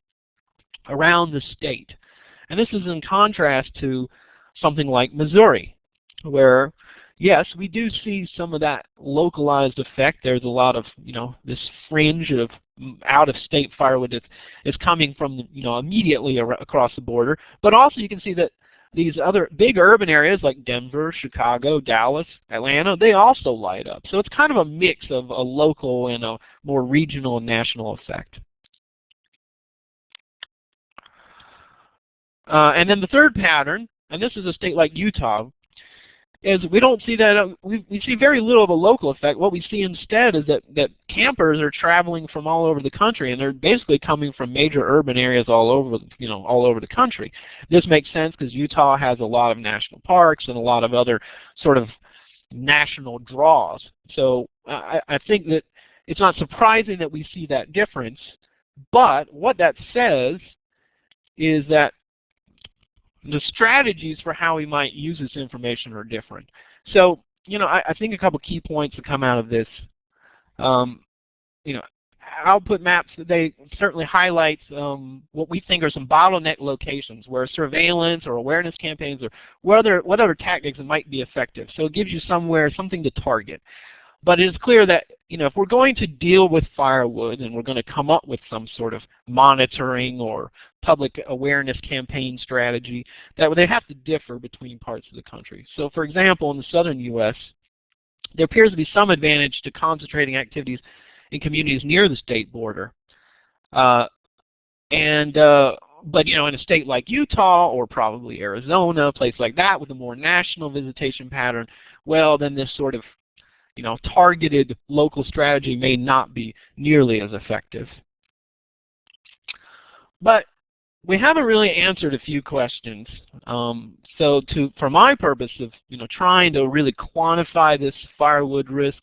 around the state, and this is in contrast to something like Missouri, where yes, we do see some of that localized effect. There's a lot of, this fringe of out-of-state firewood that is coming from, immediately across the border. But also you can see that these other big urban areas like Denver, Chicago, Dallas, Atlanta, they also light up. So it's kind of a mix of a local and a more regional and national effect. And then the third pattern, and this is a state like Utah, is we don't see that, we see very little of a local effect. What we see instead is that campers are traveling from all over the country, and they're basically coming from major urban areas all over the country. This makes sense because Utah has a lot of national parks and a lot of other sort of national draws. So I think that it's not surprising that we see that difference, but what that says is that the strategies for how we might use this information are different. So, I think a couple key points that come out of this. Output maps, they certainly highlight what we think are some bottleneck locations where surveillance or awareness campaigns or what other tactics might be effective. So it gives you something to target. But it is clear that if we're going to deal with firewood and we're going to come up with some sort of monitoring or public awareness campaign strategy, that they have to differ between parts of the country. So for example, in the southern U.S., there appears to be some advantage to concentrating activities in communities near the state border. But in a state like Utah or probably Arizona, a place like that with a more national visitation pattern, well, then this sort of targeted local strategy may not be nearly as effective. But we haven't really answered a few questions. So for my purpose of trying to really quantify this firewood risk,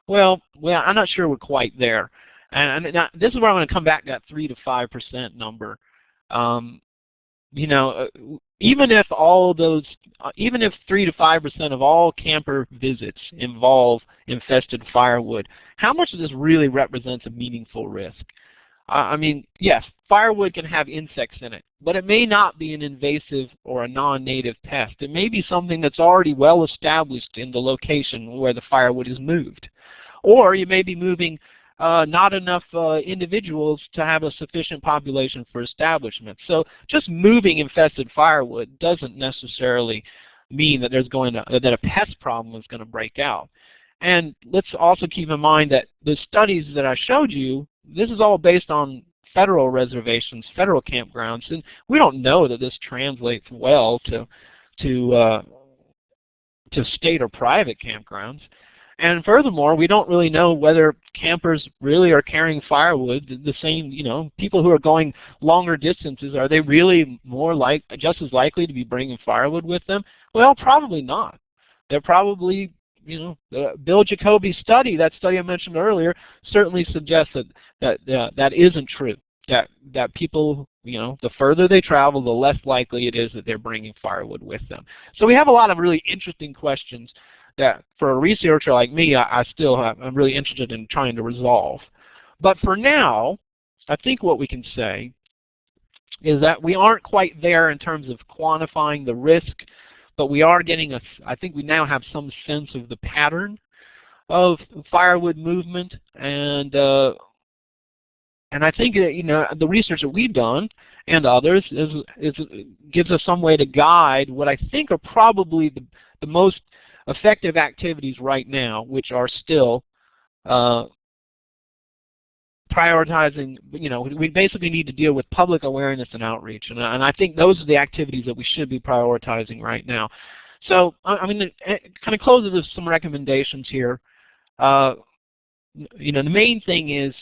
well, I'm not sure we're quite there. And this is where I'm going to come back to that 3 to 5% number. Even if 3 to 5% of all camper visits involve infested firewood, how much of this really represents a meaningful risk? I mean, yes, firewood can have insects in it, but it may not be an invasive or a non-native pest. It may be something that's already well established in the location where the firewood is moved. Or you may be moving not enough individuals to have a sufficient population for establishment. So just moving infested firewood doesn't necessarily mean that that a pest problem is going to break out. And let's also keep in mind that the studies that I showed you, this is all based on federal reservations, federal campgrounds, and we don't know that this translates well to state or private campgrounds. And furthermore, we don't really know whether campers really are carrying firewood. The same, people who are going longer distances, are they really just as likely to be bringing firewood with them? Well, probably not. They're probably, the Bill Jacoby's study, that study I mentioned earlier, certainly suggests that isn't true. That people, the further they travel, the less likely it is that they're bringing firewood with them. So we have a lot of really interesting questions that for a researcher like me, I'm really interested in trying to resolve. But for now, I think what we can say is that we aren't quite there in terms of quantifying the risk, but we are getting I think we now have some sense of the pattern of firewood movement, and I think the research that we've done and others gives us some way to guide what I think are probably the most effective activities right now, which are still prioritizing. We basically need to deal with public awareness and outreach, and I think those are the activities that we should be prioritizing right now. So, it kind of closes with some recommendations here. The main thing is,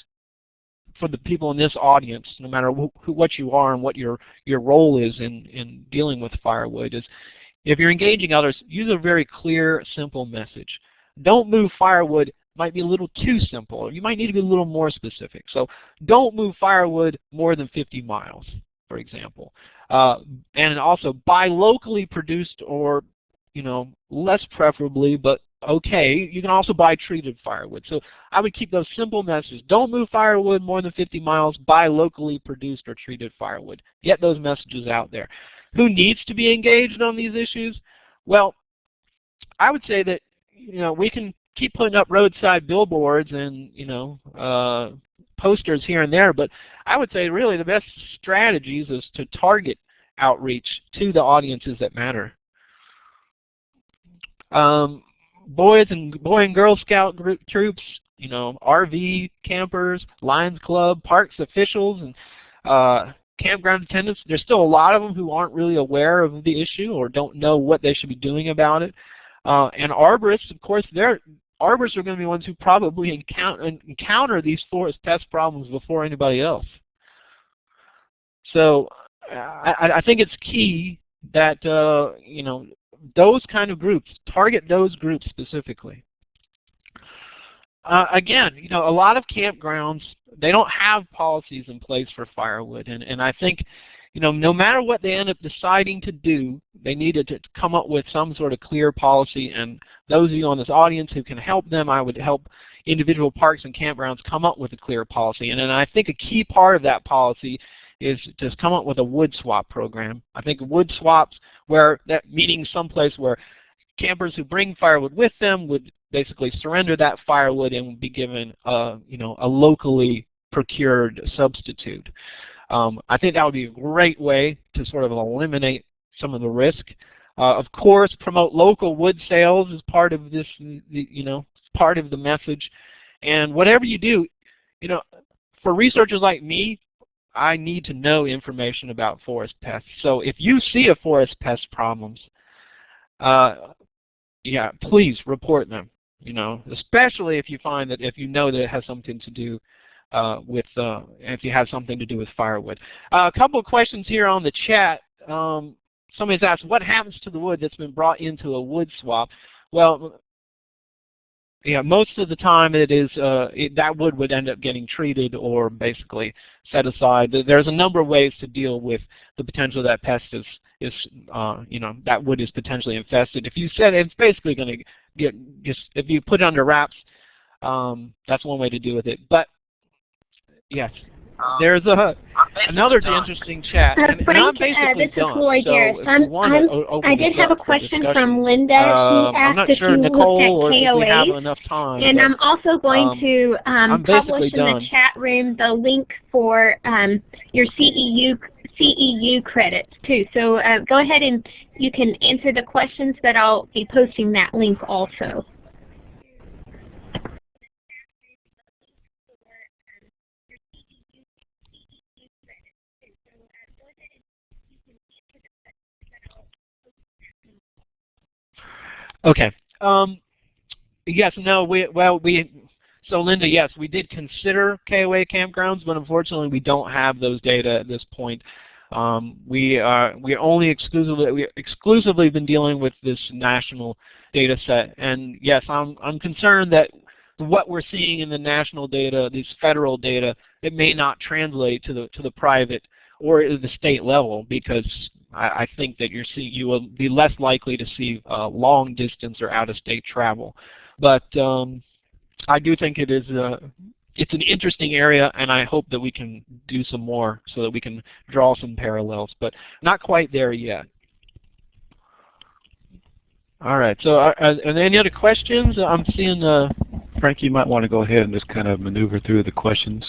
for the people in this audience, no matter what you are and what your role is in dealing with firewood, is if you're engaging others, use a very clear, simple message. Don't move firewood might be a little too simple. You might need to be a little more specific. So don't move firewood more than 50 miles, for example. And also buy locally produced, or less preferably, but okay, you can also buy treated firewood. So I would keep those simple messages. Don't move firewood more than 50 miles. Buy locally produced or treated firewood. Get those messages out there. Who needs to be engaged on these issues? Well, I would say that we can keep putting up roadside billboards and posters here and there, but I would say really the best strategies is to target outreach to the audiences that matter. Boy and Girl Scout troops, RV campers, Lions Club, parks officials, and campground attendants. There's still a lot of them who aren't really aware of the issue or don't know what they should be doing about it. And arborists, of course, arborists are going to be ones who probably encounter these forest pest problems before anybody else. So I think it's key that those kind of groups, target those groups specifically. Again, a lot of campgrounds, they don't have policies in place for firewood, and I think no matter what they end up deciding to do, they needed to come up with some sort of clear policy, and those of you on this audience who can help them, I would help individual parks and campgrounds come up with a clear policy. And then I think a key part of that policy is to come up with a wood swap program. I think wood swaps, meaning someplace where campers who bring firewood with them would basically surrender that firewood and would be given a locally procured substitute. I think that would be a great way to sort of eliminate some of the risk. Of course, promote local wood sales as part of this, part of the message. And whatever you do, for researchers like me, I need to know information about forest pests. So if you see a forest pest problems, please report them. Especially if you find that if that it has something to do if you have something to do with firewood. A couple of questions here on the chat. Somebody's asked, what happens to the wood that's been brought into a wood swap? Well, most of the time it is that wood would end up getting treated or basically set aside. There's a number of ways to deal with the potential that pest is that wood is potentially infested. If you said it's basically going to if you put it under wraps, that's one way to deal with it. But yes, there's another interesting chat. Frank, this is Lori Garris. I did have a question from Linda. She asked if you looked at KOAs. And I'm also going to publish in the chat room the link for your CEU credits too. So go ahead and you can answer the questions, but I'll be posting that link also. Okay. Yes, no, so Linda, yes, we did consider KOA campgrounds, but unfortunately we don't have those data at this point. We only exclusively been dealing with this national data set, and yes, I'm concerned that what we're seeing in the national data, these federal data, it may not translate to the private or the state level, because I think that you will be less likely to see long distance or out-of-state travel. But I do think it's an interesting area, and I hope that we can do some more so that we can draw some parallels, but not quite there yet. All right, so are there any other questions? I'm seeing Frank, you might want to go ahead and just kind of maneuver through the questions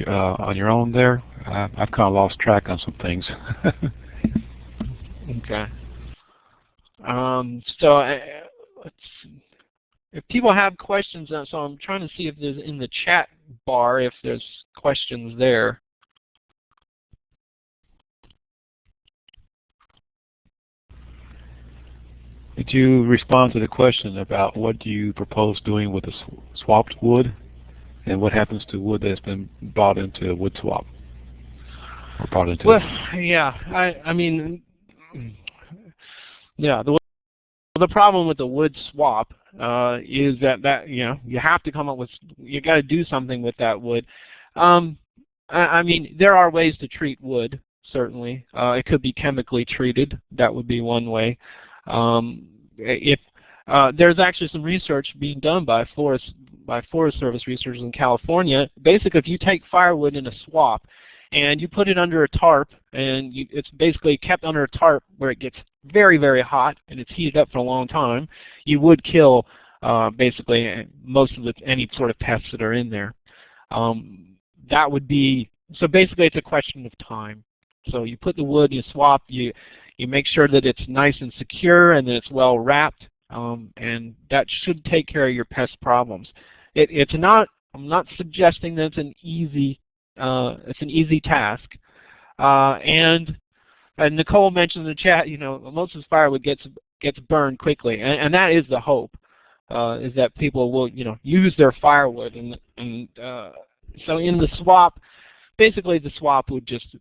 on your own there. I've kind of lost track on some things. Okay. So let's see. If people have questions, so I'm trying to see if there's in the chat bar if there's questions there. Did you respond to the question about what do you propose doing with the swapped wood, and what happens to wood that's been brought into a wood swap? Or brought into yeah, I mean, yeah, the problem with the wood swap is that you have to come up with, you got to do something with that wood. I mean, there are ways to treat wood, certainly. It could be chemically treated. That would be one way. If there's actually some research being done by Forest Service researchers in California. Basically, if you take firewood in a swap and you put it under a tarp, and it's basically kept under a tarp where it gets very, very hot and it's heated up for a long time, you would kill basically most of any sort of pests that are in there. That would be, so basically it's a question of time. So you put the wood, you swap, you make sure that it's nice and secure and that it's well wrapped, and that should take care of your pest problems. I'm not suggesting that it's an easy task. And Nicole mentioned in the chat, most of this firewood gets burned quickly, and that is the hope, is that people will use their firewood, and so in the swap, basically the swap would just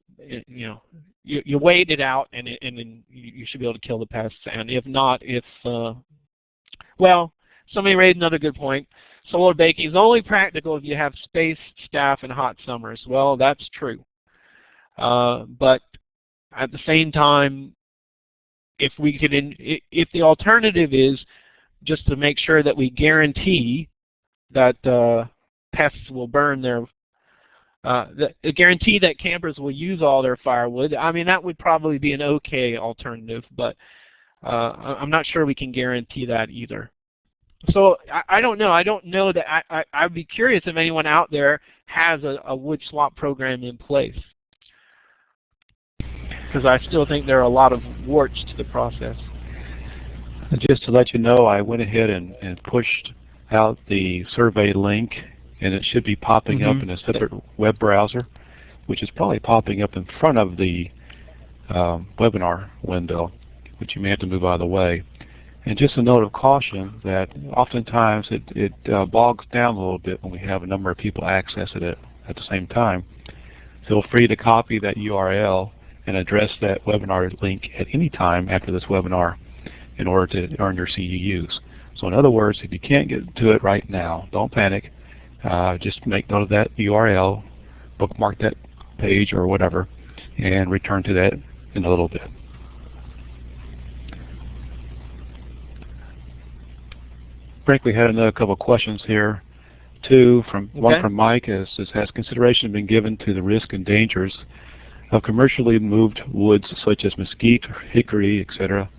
you wait it out, and then you should be able to kill the pests. And if not, well, somebody raised another good point. Solar baking is only practical if you have space, staff, and hot summers. Well, that's true. But at the same time, if the alternative is just to make sure that we guarantee that pests will burn their, guarantee that campers will use all their firewood, I mean, that would probably be an okay alternative, but I'm not sure we can guarantee that either. So I don't know. I don't know that I'd be curious if anyone out there has a wood swap program in place, because I still think there are a lot of warts to the process. Just to let you know, I went ahead and pushed out the survey link, and it should be popping up in a separate web browser, which is probably popping up in front of the webinar window, which you may have to move out of the way. And just a note of caution that oftentimes it bogs down a little bit when we have a number of people accessing it at the same time. Feel free to copy that URL and address that webinar link at any time after this webinar in order to earn your CEUs. So in other words, if you can't get to it right now, don't panic. Just make note of that URL, bookmark that page or whatever, and return to that in a little bit. Frank, we had another couple of questions here, too. One from Mike says, has consideration been given to the risk and dangers of commercially moved woods such as mesquite, hickory, etc.,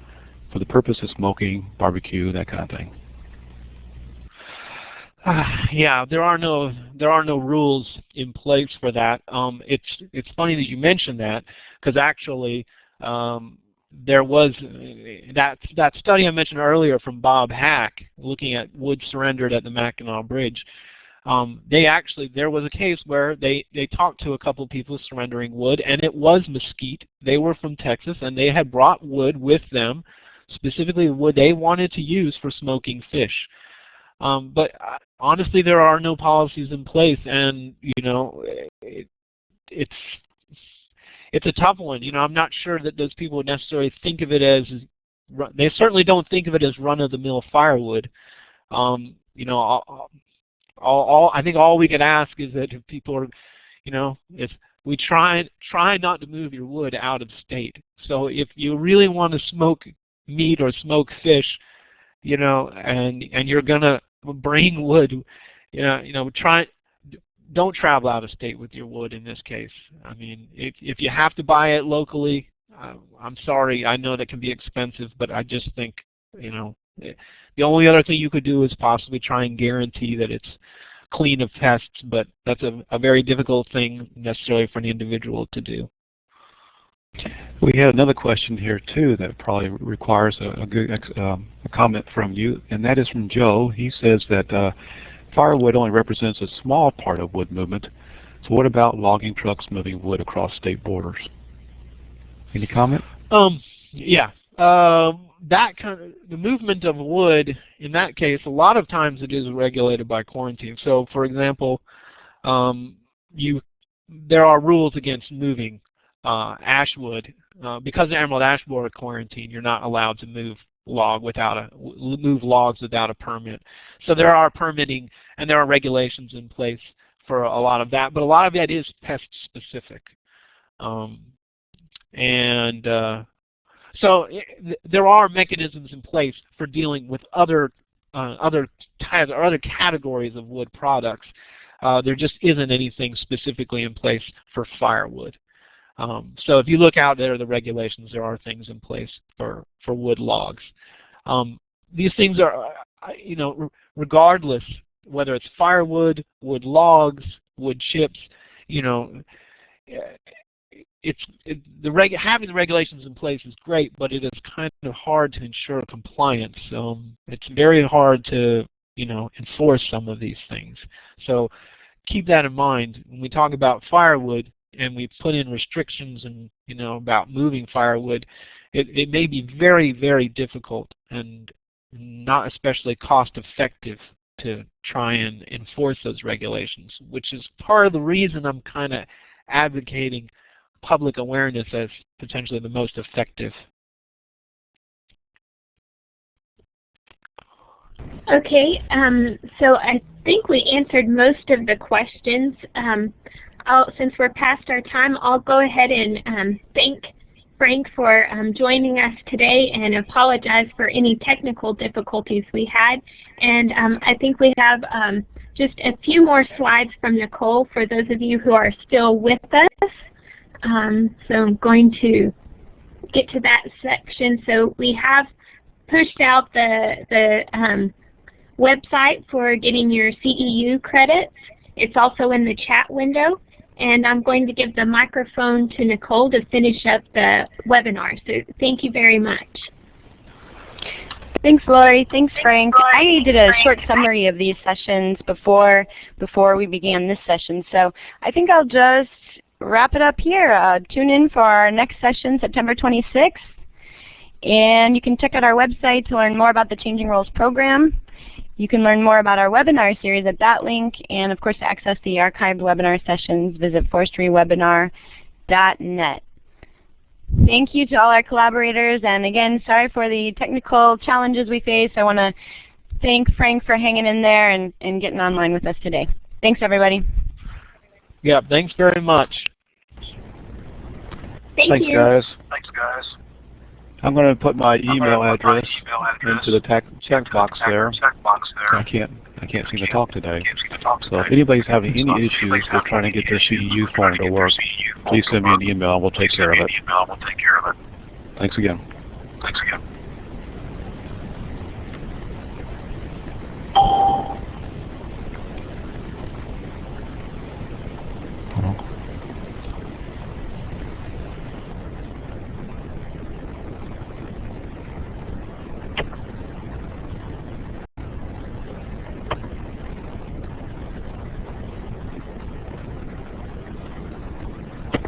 for the purpose of smoking, barbecue, that kind of thing? Yeah, there are no rules in place for that. It's funny that you mentioned that, because actually there was that study I mentioned earlier from Bob Hack looking at wood surrendered at the Mackinac Bridge. There was a case where they talked to a couple of people surrendering wood, and it was mesquite. They were from Texas, and they had brought wood with them, specifically wood they wanted to use for smoking fish. But honestly, there are no policies in place, and it's a tough one. I'm not sure that those people would necessarily think of it as, they certainly don't think of it as run-of-the-mill firewood. I think all we can ask is that if people are, if we try not to move your wood out of state. So if you really want to smoke meat or smoke fish, and you're gonna bring wood, don't travel out of state with your wood in this case. I mean, if you have to buy it locally, I'm sorry, I know that can be expensive, but I just think, the only other thing you could do is possibly try and guarantee that it's clean of pests, but that's a very difficult thing necessarily for an individual to do. We had another question here too that probably requires a comment from you, and that is from Joe. He says that firewood only represents a small part of wood movement. So what about logging trucks moving wood across state borders? Any comment? Yeah. That the movement of wood, in that case, a lot of times it is regulated by quarantine. So, for example, there are rules against moving ash wood. Because of emerald ash borer quarantine, you're not allowed to move logs without a permit. So there are permitting and there are regulations in place for a lot of that, but a lot of that is pest specific. So there are mechanisms in place for dealing with other categories of wood products. There just isn't anything specifically in place for firewood. So if you look out there, the regulations, there are things in place for wood logs. These things are, regardless whether it's firewood, wood logs, wood chips, having the regulations in place is great, but it is kind of hard to ensure compliance. It's very hard to enforce some of these things. So keep that in mind when we talk about firewood and we put in restrictions and about moving firewood. It may be very, very difficult and not especially cost effective to try and enforce those regulations, which is part of the reason I'm kind of advocating public awareness as potentially the most effective. Okay, so I think we answered most of the questions. Since we're past our time, I'll go ahead and thank Frank for joining us today and apologize for any technical difficulties we had. And I think we have just a few more slides from Nicole for those of you who are still with us. So I'm going to get to that section. So we have pushed out the website for getting your CEU credits. It's also in the chat window. And I'm going to give the microphone to Nicole to finish up the webinar. So thank you very much. Thanks, Lori. Thanks, Frank. I did a short summary of these sessions before we began this session. So I think I'll just wrap it up here. Tune in for our next session, September 26th. And you can check out our website to learn more about the Changing Roles program. You can learn more about our webinar series at that link, and of course to access the archived webinar sessions, visit forestrywebinar.net. Thank you to all our collaborators, and again, sorry for the technical challenges we face. I want to thank Frank for hanging in there and getting online with us today. Thanks, everybody. Yeah, thanks very much. Thanks, guys. I'm going to put my email address into the check box there. I can't seem to talk today. So if anybody's having any issues with trying to get their CEU form to work, please send me an email and we'll take care of it. Thanks again.